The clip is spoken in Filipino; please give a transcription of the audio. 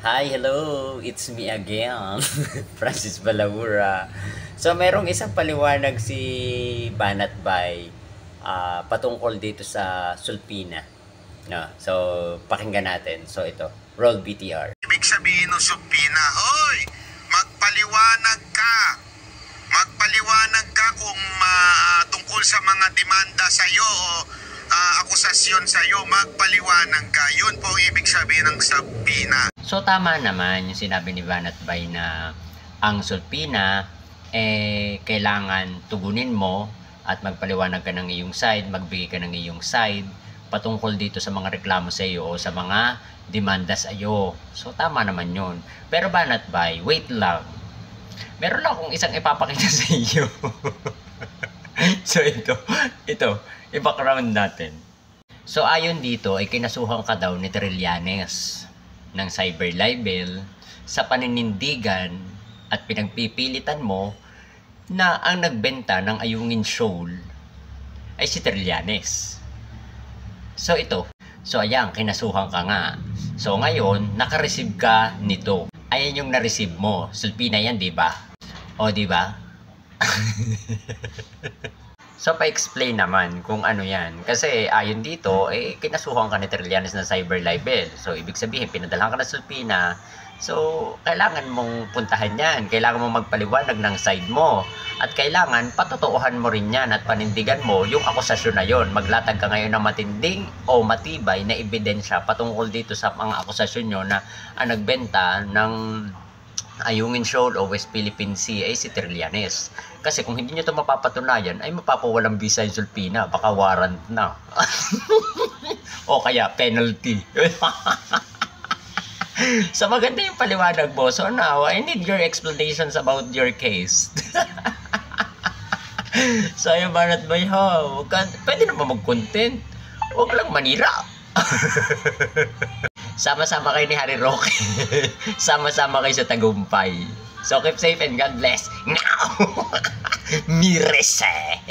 Hi, hello! It's me again, Francis Balaura. So, merong isang paliwanag si Banat Bay patungkol dito sa Sulpina. No? So, pakinggan natin. So, ito. Roll BTR. Ibig sabihin ng supina, hoy, magpaliwanag ka. Magpaliwanag ka kung tungkol sa mga demanda sa iyo o akusasyon sa iyo, magpaliwanag ka. Yun po ibig sabihin ng supina. So, tama naman yung sinabi ni Banat Bay na ang Sulpina, kailangan tugunin mo at magpaliwanag ka ng iyong side, magbigay ka ng iyong side patungkol dito sa mga reklamo sa iyo o sa mga demanda sa iyo. So, tama naman yun. Pero Banat Bay, wait lang. Meron lang akong isang ipapakita sa iyo. So, ito, i-background natin. So, ayon dito, ay kinasuhan ka daw ni Trillanes ng cyber libel sa paninindigan at pinagpipilitan mo na ang nagbenta ng Ayungin Shoal ay si Trillanes. So ito, ayan, kinasuhan ka nga. So ngayon, naka-receive ka nito. Ayan yung na-receive mo. Sulpina yan, di ba? O, di ba? So, pa-explain naman kung ano yan. Kasi ayon dito, kinasuhan ka ni Trillanes ng cyber libel. So, ibig sabihin, pinadalhan ka na Sulpina. So, kailangan mong puntahan yan. Kailangan mong magpaliwanag ng side mo. At kailangan, patutuuhan mo rin yan at panindigan mo yung akusasyon na yon. Maglatag ka ngayon ng matinding o matibay na ebidensya patungkol dito sa mga akusasyon nyo na ang nagbenta ng Ayungin Shoal o West Philippine Sea ay si Trillanes. Kasi kung hindi nyo ito mapapatunayan, ay mapapawalang visa yung Sulpina. Baka warrant na. O kaya penalty. So maganda yung paliwanag mo. So now, I need your explanations about your case. So yung Banat Bay, pwede naman mag-content. Huwag lang manira. Sama-sama kayo ni Harry Roque. Sama-sama kayo sa tagumpay. So keep safe and God bless. Now! Mirese!